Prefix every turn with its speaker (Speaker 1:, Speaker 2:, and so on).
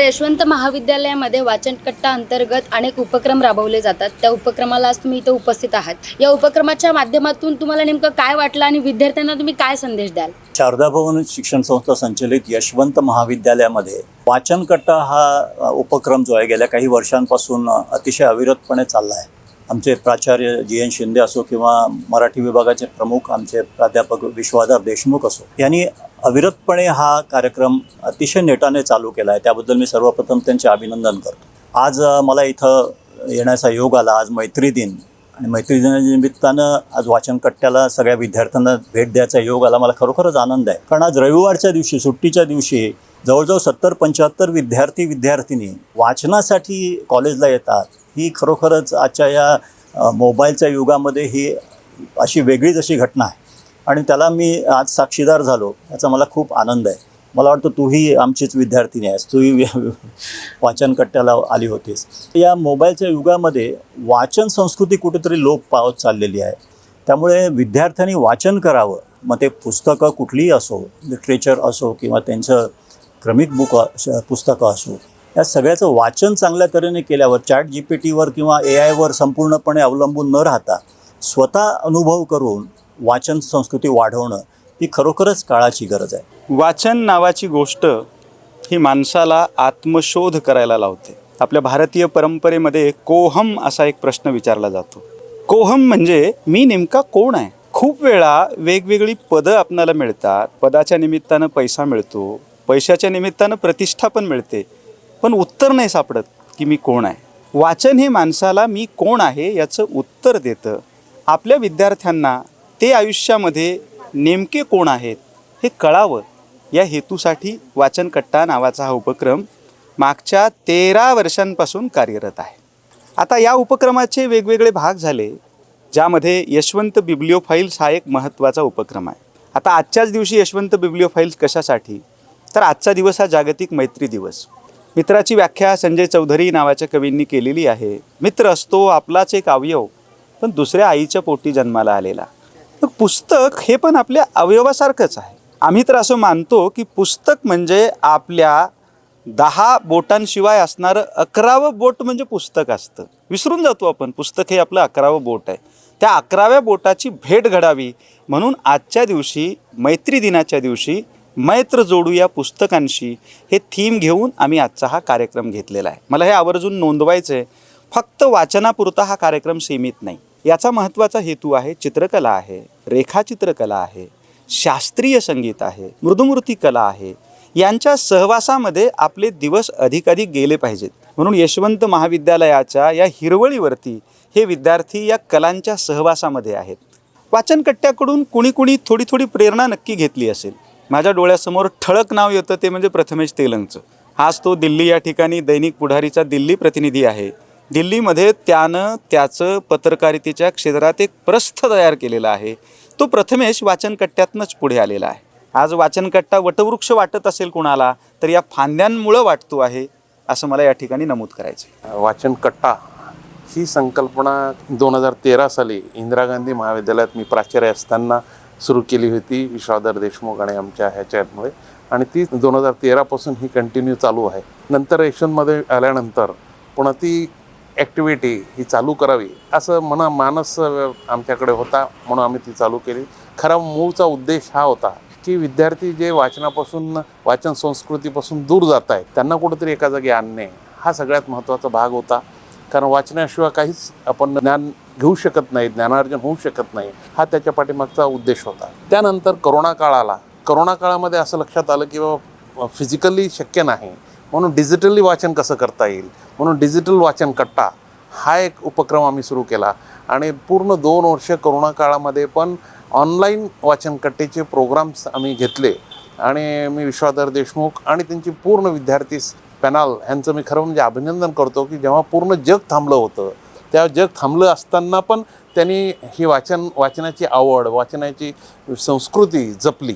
Speaker 1: Sir, Yashwant महाविद्यालयामध्ये वाचनकट्टा अंतर्गत अनेक उपक्रम राबवले जातात. त्या उपक्रमाला आज तुम्ही इथे उपस्थित आहात. या उपक्रमाच्या माध्यमातून तुम्हाला नेमकं काय वाटलं आणि विद्यार्थ्यांना तुम्ही काय संदेश द्याल?
Speaker 2: शारदा भवन शिक्षण संस्था संचलित यशवंत महाविद्यालयामध्ये वाचनकट्टा हा उपक्रम जो आहे गेल्या काही वर्षांपासून अतिशय अविरतपणे चालला आहे. आमचे प्राचार्य जी.एन. शिंदे असो किंवा मराठी विभागाचे प्रमुख आमचे प्राध्यापक विश्वाधार देशमुख असो यांनी अविरतपणे हा कार्यक्रम अतिशय नेटाने चालू केला आहे. त्याबद्दल मी सर्वप्रथम त्यांचे अभिनंदन करतो. आज मला इथं येण्याचा योग आला. आज मैत्री दिन आणि मैत्री दिनाच्या निमित्तानं आज वाचनकट्ट्याला सगळ्या विद्यार्थ्यांना भेट द्यायचा योग आला. मला खरोखरच आनंद आहे, कारण आज रविवारच्या दिवशी, सुट्टीच्या दिवशी जवळजवळ 70-75 विद्यार्थी-विद्यार्थिनी वाचनासाठी कॉलेजला येतात. ही खरोखरच आजच्या या मोबाईलच्या युगामध्ये ही अशी वेगळीच अशी घटना आहे आणि त्याला मी आज साक्षीदार झालो, याचा मला खूप आनंद आहे. मला वाटतं तूही आमचीच विद्यार्थिनी आहेस, तूही वाचनकट्ट्याला आली होतीस. या मोबाईलच्या युगामध्ये वाचन संस्कृती कुठेतरी लोप पावत चाललेली आहे. त्यामुळे विद्यार्थ्यांनी वाचन करावं. मग ते पुस्तकं कुठलीही असो, लिटरेचर असो किंवा त्यांचं क्रमिक पुस्तकं असो, या सगळ्याचं वाचन चांगल्या तऱ्हेने केल्यावर ChatGPTवर किंवा AI संपूर्णपणे अवलंबून न राहता स्वतः अनुभव करून वाचन संस्कृती वाढवणं ही खरोखरच काळाची गरज आहे.
Speaker 3: वाचन नावाची गोष्ट ही माणसाला आत्मशोध करायला लावते. आपल्या भारतीय परंपरेमध्ये कोहम असा एक प्रश्न विचारला जातो. कोहम म्हणजे मी नेमका कोण आहे. खूप वेळा वेगवेगळी पदं आपल्याला मिळतात. पदाच्या निमित्तानं पैसा मिळतो, पैशाच्या निमित्तानं प्रतिष्ठा पण मिळते, पण उत्तर नाही सापडत की मी कोण आहे. वाचन हे माणसाला मी कोण आहे याचं उत्तर देतं. आपल्या विद्यार्थ्यांना ते आयुष्यामध्ये नेमके कोण आहेत हे कळावं, या हेतूसाठी वाचनकट्टा नावाचा हा उपक्रम मागच्या 13 वर्षांपासून कार्यरत आहे. आता या उपक्रमाचे वेगवेगळे भाग झाले, ज्यामध्ये यशवंत बिब्लिओफाईल्स हा एक महत्त्वाचा उपक्रम आहे. आता आजच्याच दिवशी यशवंत बिब्लिओफाईल्स कशासाठी, तर आजचा दिवस हा जागतिक मैत्री दिवस. मित्राची व्याख्या संजय चौधरी नावाच्या कवींनी केलेली आहे. मित्र असतो आपलाच एक अवयव, पण दुसऱ्या आईच्या पोटी जन्माला आलेला. तर पुस्तक हे पण आपल्या अवयवासारखंच आहे. आम्ही तर असं मानतो की पुस्तक म्हणजे आपल्या 10 बोटांशिवाय असणारं 11वं बोट म्हणजे पुस्तक असतं. विसरून जातो आपण, पुस्तक हे आपलं 11वं बोट आहे. त्या 11व्या बोटाची भेट घडावी म्हणून आजच्या दिवशी, मैत्री दिनाच्या दिवशी, मैत्र जोडूया पुस्तकांशी हे थीम घेऊन आम्ही आजचा हा कार्यक्रम घेतलेला आहे. मला हे आवर्जून नोंदवायचं आहे. फक्त वाचनापुरता हा कार्यक्रम सीमित नाही. याचा महत्त्वाचा हेतू आहे चित्रकला आहे, रेखाचित्रकला आहे, शास्त्रीय संगीत आहे, मृदुमूर्ती कला आहे. यांच्या सहवासामध्ये आपले दिवस अधिकाधिक गेले पाहिजेत. म्हणून यशवंत महाविद्यालयाच्या या हिरवळीवरती हे विद्यार्थी या कलांच्या सहवासामध्ये आहेत. वाचनकट्ट्याकडून कुणी थोडी थोडी प्रेरणा नक्की घेतली असेल. माझ्या डोळ्यासमोर ठळक नाव येतं ते म्हणजे प्रथमेश तेलंगचं. आज तो दिल्ली या ठिकाणी दैनिक पुढारीचा दिल्ली प्रतिनिधी आहे. दिल्लीमध्ये त्यानं त्याचं पत्रकारितेच्या क्षेत्रात एक प्रस्थ तयार केलेलं आहे. तो प्रथमेश वाचनकट्ट्यातनंच पुढे आलेला आहे. आज वाचनकट्टा वटवृक्ष वाटत असेल कोणाला, तर या फांद्यांमुळं वाटतो आहे, असं मला या ठिकाणी नमूद करायचं आहे.
Speaker 4: वाचनकट्टा ही संकल्पना 2013 साली इंदिरा गांधी महाविद्यालयात मी प्राचार्य असताना सुरू केली होती, विश्वाधार देशमुख आणि आमच्या ह्याच्यामुळे, आणि ती 2013 ही कंटिन्यू चालू आहे. नंतर यशवंतमध्ये आल्यानंतर पुन्हा ती ॲक्टिव्हिटी ही चालू करावी असं मानस आमच्याकडे होता, म्हणून आम्ही ती चालू केली. खरा मूळचा उद्देश हा होता की विद्यार्थी जे वाचनापासून, वाचन संस्कृतीपासून दूर जात आहेत, त्यांना कुठंतरी एका जागी आणणे हा सगळ्यात महत्त्वाचा भाग होता. कारण वाचनाशिवाय काहीच आपण ज्ञान घेऊ शकत नाही, ज्ञानार्जन होऊ शकत नाही, हा त्याच्या पाठीमागचा उद्देश होता. त्यानंतर कोरोना काळ आला. कोरोना काळामध्ये असं लक्षात आलं की बाबा फिजिकली शक्य नाही, म्हणून डिजिटली वाचन कसं करता येईल, म्हणून डिजिटल वाचनकट्टा हा एक उपक्रम आम्ही सुरू केला. आणि पूर्ण 2 वर्ष कोरोना काळामध्ये पण ऑनलाईन वाचनकट्टेचे प्रोग्राम्स आम्ही घेतले. आणि मी विश्वाधार देशमुख आणि त्यांची पूर्ण विद्यार्थी पॅनल यांचं मी खरं म्हणजे अभिनंदन करतो की जेव्हा पूर्ण जग थांबलं होतं, त्या जग थांबलं असताना पण त्यांनी ही वाचनाची आवड, वाचनाची संस्कृती जपली.